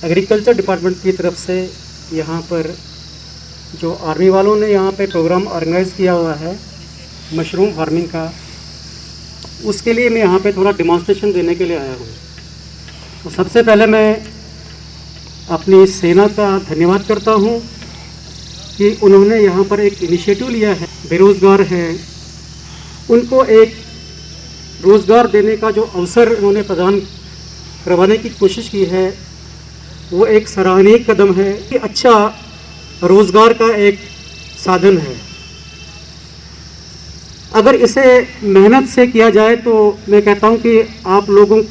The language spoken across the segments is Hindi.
एग्रीकल्चर डिपार्टमेंट की तरफ से यहाँ पर जो आर्मी वालों ने यहाँ पे प्रोग्राम ऑर्गेनाइज़ किया हुआ है मशरूम फार्मिंग का, उसके लिए मैं यहाँ पे थोड़ा डिमॉन्स्ट्रेशन देने के लिए आया हूँ। तो सबसे पहले मैं अपनी सेना का धन्यवाद करता हूँ कि उन्होंने यहाँ पर एक इनिशिएटिव लिया है। बेरोज़गार हैं उनको एक रोज़गार देने का जो अवसर उन्होंने प्रदान करवाने की कोशिश की है, वो एक सराहनीय कदम है कि अच्छा रोज़गार का एक साधन है। अगर इसे मेहनत से किया जाए तो मैं कहता हूँ कि आप लोगों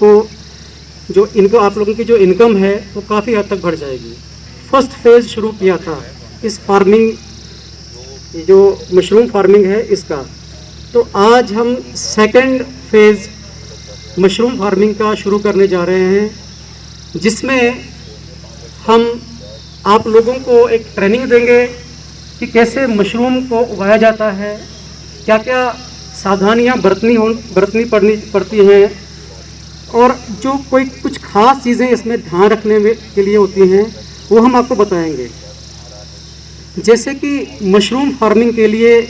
की जो इनकम है वो काफ़ी हद तक बढ़ जाएगी। फर्स्ट फेज़ शुरू किया था इस फार्मिंग, जो मशरूम फार्मिंग है इसका, तो आज हम सेकंड फेज़ मशरूम फार्मिंग का शुरू करने जा रहे हैं, जिसमें हम आप लोगों को एक ट्रेनिंग देंगे कि कैसे मशरूम को उगाया जाता है, क्या क्या सावधानियां बरतनी पड़ती हैं, और जो कोई कुछ खास चीज़ें इसमें ध्यान रखने के लिए होती हैं वो हम आपको बताएंगे। जैसे कि मशरूम फार्मिंग के लिए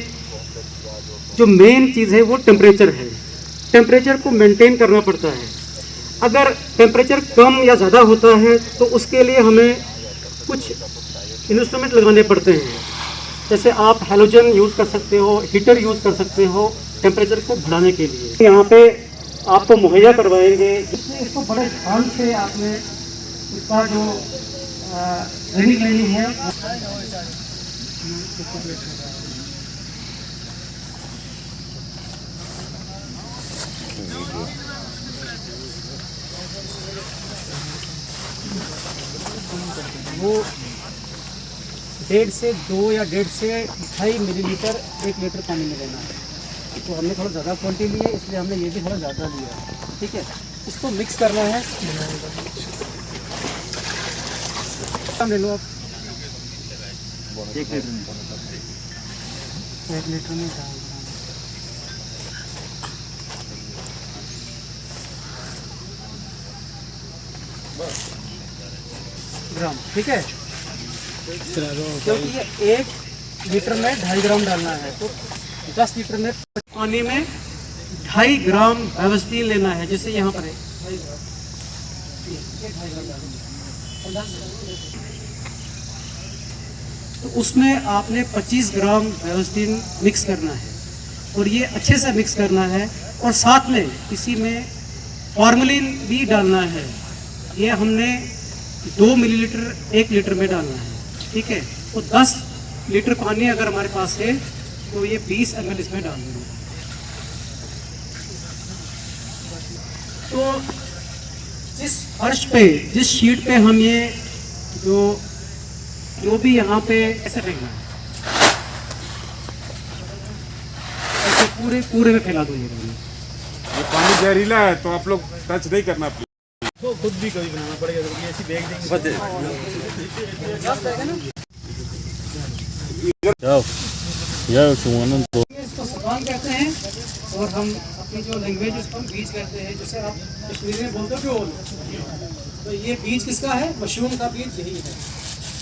जो मेन चीज़ है वो टेम्परेचर है। टेम्परेचर को मेंटेन करना पड़ता है। अगर टेम्परेचर कम या ज़्यादा होता है तो उसके लिए हमें कुछ इंस्ट्रूमेंट लगाने पड़ते हैं। जैसे आप हैलोजन यूज़ कर सकते हो, हीटर यूज़ कर सकते हो टेम्परेचर को बढ़ाने के लिए। यहाँ पे आपको मुहैया करवाएंगे, इसको बड़े ध्यान से आपने इसका जो ट्रेनिंग लेनी है। वो 1.5 से 2 या 1.5 से 2.5 मिलीलीटर 1 लीटर पानी में लेना है। तो हमने थोड़ा ज़्यादा क्वांटिटी ली है, इसलिए हमने ये भी थोड़ा ज़्यादा लिया। ठीक है, इसको मिक्स करना है। ले लो आप 1 लीटर में 1 लीटर में ग्राम। ठीक है, क्योंकि ये 1 लीटर में 2.5 ग्राम डालना है, तो 10 लीटर में पानी में 2.5 ग्राम बेवस्टीन लेना है, जैसे यहाँ पर है। तो उसमें आपने 25 ग्राम बेवस्टीन मिक्स करना है और ये अच्छे से मिक्स करना है। और साथ में इसी में फॉर्मलिन भी डालना है। ये हमने 2 मिलीलीटर 1 लीटर में डालना है। ठीक है, तो 10 लीटर पानी अगर हमारे पास है तो ये 20 ml इसमें डाल देंगे। तो जिस फर्श पे, जिस शीट पे हम ये जो भी यहाँ पे ऐसे फेंकना है, ऐसे पूरे में फैला दो। ये पानी जहरीला है तो आप लोग टच नहीं करना, तो खुद भी कभी बनाना पड़ेगा, क्योंकि ऐसी बैग देंगे। इसको सबान कहते हैं और हम अपनी जो लैंग्वेज उसको हम बीज कहते हैं, जैसे आप कश्मीरी में बोलते हो कि तो ये बीज किसका है? मशरूम का बीज यही है।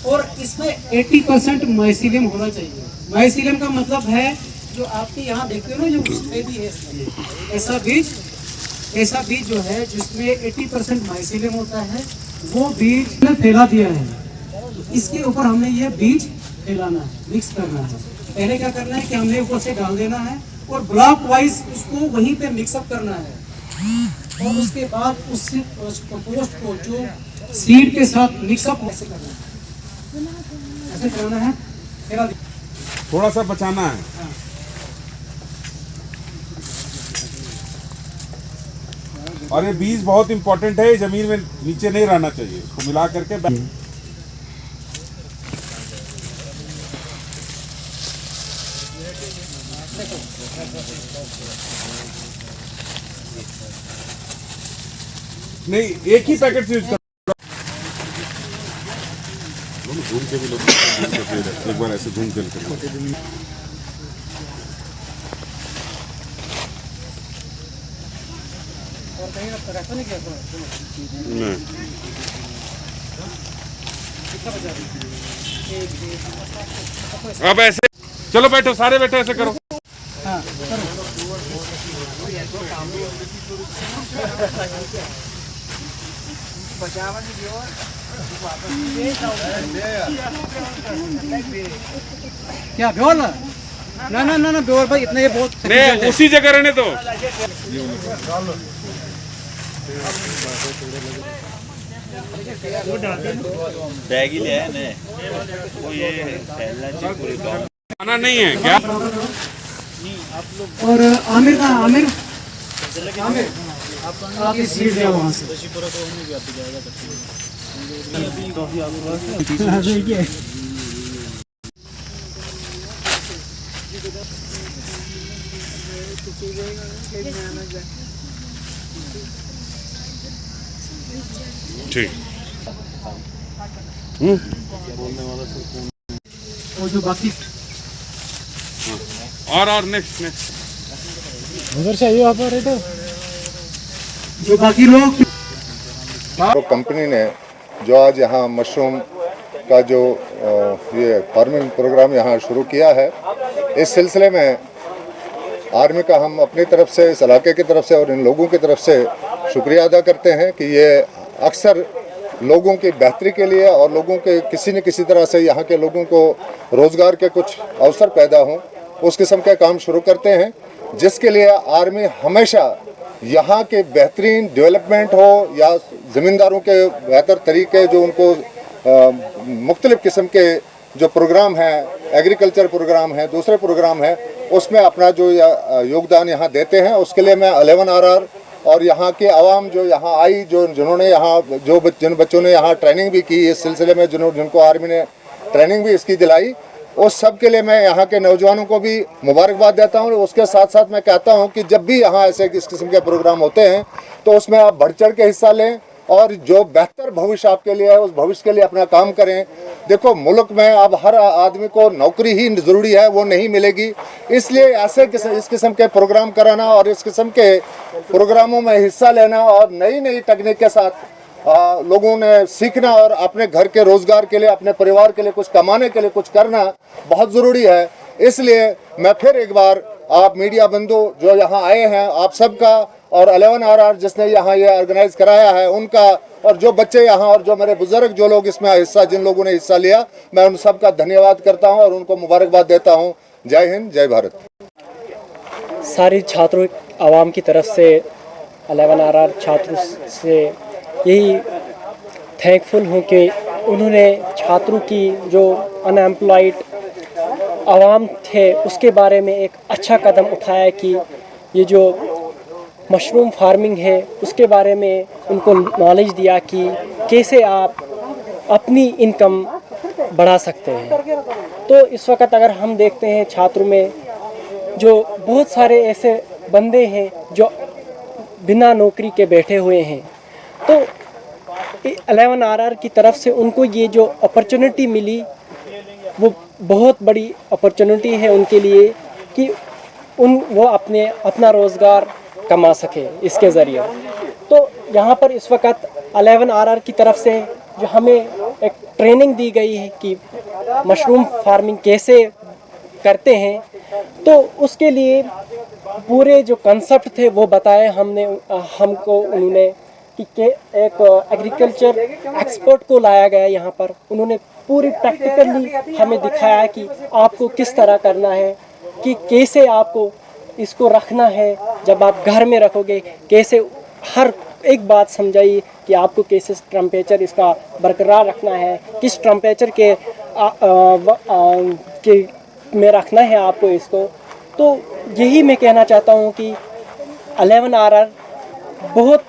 और इसमें 80% माइसीलियम होना चाहिए। माइसीलियम का मतलब है जो आपके यहाँ देखते हो ना, जो सफेदी है, ऐसा बीज जो है जिसमें 80% माइसीलियम होता है, वो बीज ने फैला दिया है। इसके ऊपर हमने ये बीज फैलाना है, मिक्स करना है। पहले क्या करना है कि हमने ऊपर से डाल देना है और ब्लॉक वाइज उसको वहीं पे मिक्सअप करना है। और उसके बाद उस कंपोस्ट को जो सीड के साथ मिक्सअप ऐसे करना है, ऐसे करना है, थोड़ा सा बचाना है। हाँ। और ये बीज बहुत इंपॉर्टेंट है, जमीन में नीचे नहीं रहना चाहिए, इसको मिला करके नहीं, एक ही पैकेट यूज कर। घूम के भी लोग एक बार ऐसे घूम के और कहीं रखा नहीं किया? अब ऐसे चलो बैठो, सारे बैठो, ऐसे करो। क्या ब्योर ना ना ना ना ब्योर भाई इतने ये बहुत नहीं, उसी जगह रहने दो। बैग ही ले आए ने वो ये फैलना चाहिए पूरे गांव। खाना नहीं है क्या? और आमिर का आमिर आमिर आप इस सीट पे वहाँ से ठीक। और जो बाकी और नेक्स्ट नेक्स्ट उधर से आइए ऑपरेटर जो बाकी लोग तो कंपनी ने जो आज यहाँ मशरूम का जो ये फार्मिंग प्रोग्राम यहाँ शुरू किया है, इस सिलसिले में आर्मी का हम अपनी तरफ से, इस इलाके की तरफ से और इन लोगों की तरफ से शुक्रिया अदा करते हैं कि ये अक्सर लोगों की बेहतरी के लिए और लोगों के किसी न किसी तरह से यहाँ के लोगों को रोज़गार के कुछ अवसर पैदा हों, उस किस्म के काम शुरू करते हैं, जिसके लिए आर्मी हमेशा यहाँ के बेहतरीन डेवलपमेंट हो या ज़मींदारों के बेहतर तरीके जो उनको मुख्तलिफ़ किस्म के जो प्रोग्राम हैं, एग्रीकल्चर प्रोग्राम हैं, दूसरे प्रोग्राम हैं, उसमें अपना जो योगदान यहाँ देते हैं। उसके लिए मैं 11RR और यहाँ के आवाम जो यहाँ आई, जिन्होंने यहाँ जिन बच्चों ने यहाँ ट्रेनिंग भी की इस सिलसिले में, जिनको आर्मी ने ट्रेनिंग भी इसकी दिलाई, उस सब के लिए मैं यहाँ के नौजवानों को भी मुबारकबाद देता हूँ। उसके साथ साथ मैं कहता हूँ कि जब भी यहाँ ऐसे इस किस्म के प्रोग्राम होते हैं तो उसमें आप बढ़ चढ़ के हिस्सा लें और जो बेहतर भविष्य आपके लिए है उस भविष्य के लिए अपना काम करें। देखो, मुल्क में अब हर आदमी को नौकरी ही ज़रूरी है, वो नहीं मिलेगी, इसलिए ऐसे इस किस्म के प्रोग्राम कराना और इस किस्म के प्रोग्रामों में हिस्सा लेना और नई नई तकनीक के साथ लोगों ने सीखना और अपने घर के रोज़गार के लिए, अपने परिवार के लिए कुछ कमाने के लिए कुछ करना बहुत ज़रूरी है। इसलिए मैं फिर एक बार आप मीडिया बंधु जो यहाँ आए हैं, आप सबका, और 11RR जिसने यहाँ ये ऑर्गेनाइज कराया है उनका, और जो बच्चे यहाँ और जो मेरे बुजुर्ग जो लोग इसमें हिस्सा, जिन लोगों ने हिस्सा लिया, मैं उन सबका धन्यवाद करता हूँ और उनको मुबारकबाद देता हूँ। जय हिंद, जय भारत। सारी छात्रों आवाम की तरफ से 11RR छात्रों से यही थैंकफुल हूँ कि उन्होंने छात्रों की जो अनएम्प्लॉयड आवाम थे उसके बारे में एक अच्छा कदम उठाया कि ये जो मशरूम फार्मिंग है उसके बारे में उनको नॉलेज दिया कि कैसे आप अपनी इनकम बढ़ा सकते हैं। तो इस वक्त अगर हम देखते हैं छात्रों में जो बहुत सारे ऐसे बंदे हैं जो बिना नौकरी के बैठे हुए हैं, तो 11RR की तरफ से उनको ये जो अपॉर्चुनिटी मिली वो बहुत बड़ी अपॉर्चुनिटी है उनके लिए कि वो अपना रोज़गार कमा सके इसके ज़रिए। तो यहाँ पर इस वक्त 11RR की तरफ से जो हमें एक ट्रेनिंग दी गई है कि मशरूम फार्मिंग कैसे करते हैं, तो उसके लिए पूरे जो कंसेप्ट थे वो बताए हमको उन्होंने कि एक एग्रीकल्चर एक्सपर्ट को लाया गया यहाँ पर। उन्होंने पूरी प्रैक्टिकली हमें दिखाया कि आपको किस तरह करना है, कि कैसे आपको इसको रखना है, जब आप घर में रखोगे कैसे, हर एक बात समझाई कि आपको कैसे टेम्परेचर इसका बरकरार रखना है, किस टेम्परेचर के में रखना है आपको इसको। तो यही मैं कहना चाहता हूँ कि 11RR बहुत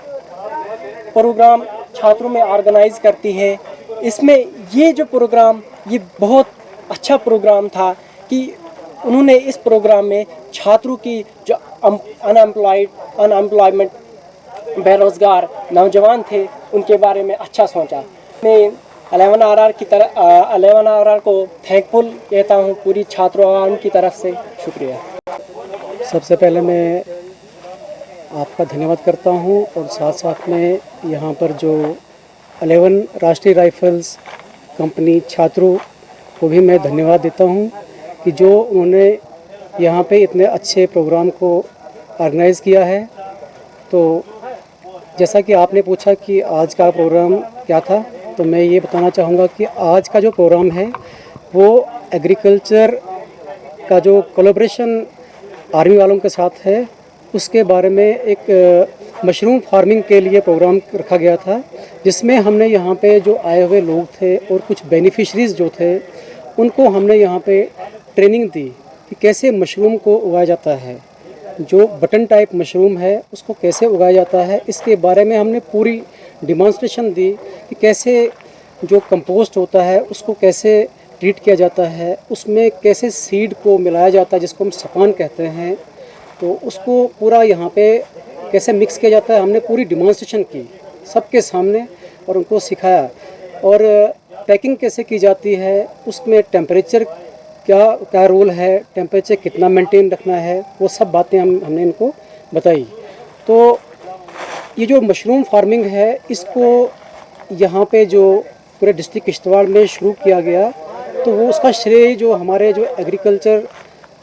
प्रोग्राम छात्रों में ऑर्गेनाइज करती है। इसमें ये जो प्रोग्राम, ये बहुत अच्छा प्रोग्राम था कि उन्होंने इस प्रोग्राम में छात्रों की जो अनएम्प्लॉयमेंट बेरोज़गार नौजवान थे उनके बारे में अच्छा सोचा। मैं 11RR को थैंकफुल कहता हूँ पूरी छात्रों की तरफ से। शुक्रिया। सबसे पहले मैं आपका धन्यवाद करता हूं और साथ साथ में यहाँ पर जो 11 राष्ट्रीय राइफल्स कंपनी छात्रों को भी मैं धन्यवाद देता हूं कि जो उन्होंने यहाँ पे इतने अच्छे प्रोग्राम को ऑर्गेनाइज़ किया है। तो जैसा कि आपने पूछा कि आज का प्रोग्राम क्या था, तो मैं ये बताना चाहूँगा कि आज का जो प्रोग्राम है वो एग्रीकल्चर का जो कोलैबोरेशन आर्मी वालों के साथ है उसके बारे में एक मशरूम फार्मिंग के लिए प्रोग्राम रखा गया था, जिसमें हमने यहाँ पे जो आए हुए लोग थे और कुछ बेनिफिशरीज़ जो थे उनको हमने यहाँ पे ट्रेनिंग दी कि कैसे मशरूम को उगाया जाता है, जो बटन टाइप मशरूम है उसको कैसे उगाया जाता है। इसके बारे में हमने पूरी डिमॉन्स्ट्रेशन दी कि कैसे जो कंपोस्ट होता है उसको कैसे ट्रीट किया जाता है, उसमें कैसे सीड को मिलाया जाता है जिसको हम सपान कहते हैं, तो उसको पूरा यहाँ पे कैसे मिक्स किया जाता है। हमने पूरी डिमॉन्स्ट्रेशन की सबके सामने और उनको सिखाया। और पैकिंग कैसे की जाती है, उसमें टेम्परेचर क्या रोल है, टेम्परेचर कितना मेंटेन रखना है, वो सब बातें हमने इनको बताई। तो ये जो मशरूम फार्मिंग है इसको यहाँ पे जो पूरे डिस्ट्रिक्ट किश्तवाड़ में शुरू किया गया, तो वो उसका श्रेय जो हमारे जो एग्रीकल्चर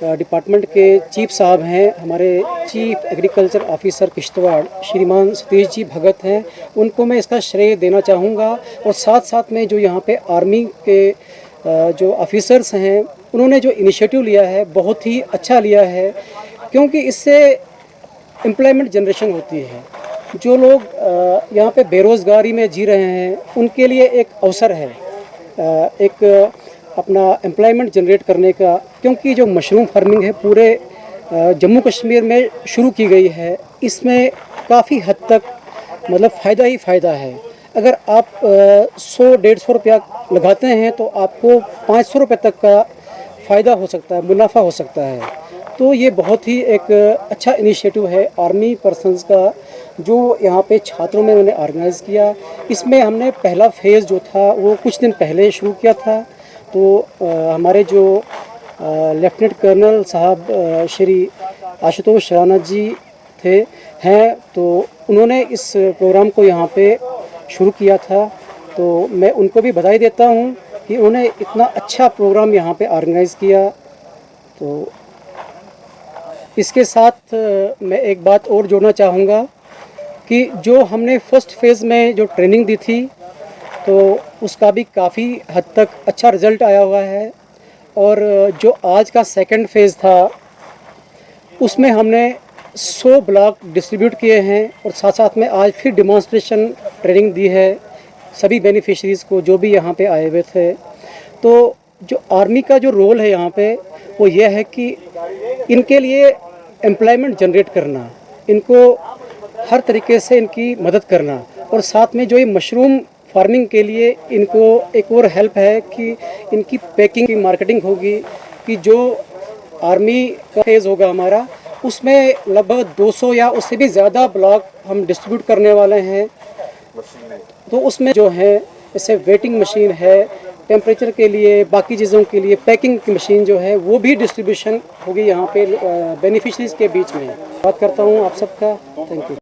डिपार्टमेंट के चीफ साहब हैं, हमारे चीफ एग्रीकल्चर ऑफिसर किश्तवाड़ श्रीमान सतीश जी भगत हैं, उनको मैं इसका श्रेय देना चाहूँगा। और साथ साथ में जो यहाँ पे आर्मी के जो ऑफिसर्स हैं उन्होंने जो इनिशिएटिव लिया है बहुत ही अच्छा लिया है, क्योंकि इससे एम्प्लॉयमेंट जनरेशन होती है। जो लोग यहाँ पे बेरोज़गारी में जी रहे हैं उनके लिए एक अवसर है एक अपना एम्प्लॉयमेंट जनरेट करने का, क्योंकि जो मशरूम फार्मिंग है पूरे जम्मू कश्मीर में शुरू की गई है। इसमें काफ़ी हद तक मतलब फ़ायदा ही फ़ायदा है। अगर आप 100-150 रुपया लगाते हैं तो आपको 500 रुपये तक का फ़ायदा हो सकता है, मुनाफा हो सकता है। तो ये बहुत ही एक अच्छा इनिशिएटिव है आर्मी पर्सनस का, जो यहाँ पे छात्रों में उन्होंने ऑर्गेनाइज़ किया। इसमें हमने पहला फेज़ जो था वो कुछ दिन पहले शुरू किया था। तो हमारे जो लेफ्टिनेंट कर्नल साहब श्री आशुतोष राणा जी हैं, तो उन्होंने इस प्रोग्राम को यहाँ पे शुरू किया था। तो मैं उनको भी बधाई देता हूँ कि उन्होंने इतना अच्छा प्रोग्राम यहाँ पे ऑर्गेनाइज़ किया। तो इसके साथ मैं एक बात और जोड़ना चाहूँगा कि जो हमने फर्स्ट फेज़ में जो ट्रेनिंग दी थी तो उसका भी काफ़ी हद तक अच्छा रिज़ल्ट आया हुआ है। और जो आज का सेकंड फेज़ था उसमें हमने 100 ब्लॉक डिस्ट्रीब्यूट किए हैं और साथ साथ में आज फिर डिमॉन्स्ट्रेशन ट्रेनिंग दी है सभी बेनिफिशरीज़ को जो भी यहाँ पे आए हुए थे। तो जो आर्मी का जो रोल है यहाँ पे वो ये है कि इनके लिए एम्प्लॉयमेंट जनरेट करना, इनको हर तरीके से इनकी मदद करना, और साथ में जो ये मशरूम फार्मिंग के लिए इनको एक और हेल्प है कि इनकी पैकिंग की मार्केटिंग होगी। कि जो आर्मी का फेज़ होगा हमारा उसमें लगभग 200 या उससे भी ज़्यादा ब्लॉक हम डिस्ट्रीब्यूट करने वाले हैं। तो उसमें जो है जैसे वेटिंग मशीन है, टेम्परेचर के लिए, बाकी चीज़ों के लिए पैकिंग की मशीन जो है वो भी डिस्ट्रीब्यूशन होगी यहाँ पे बेनिफिशरीज़ के बीच में। बात करता हूँ आप सबका, थैंक यू।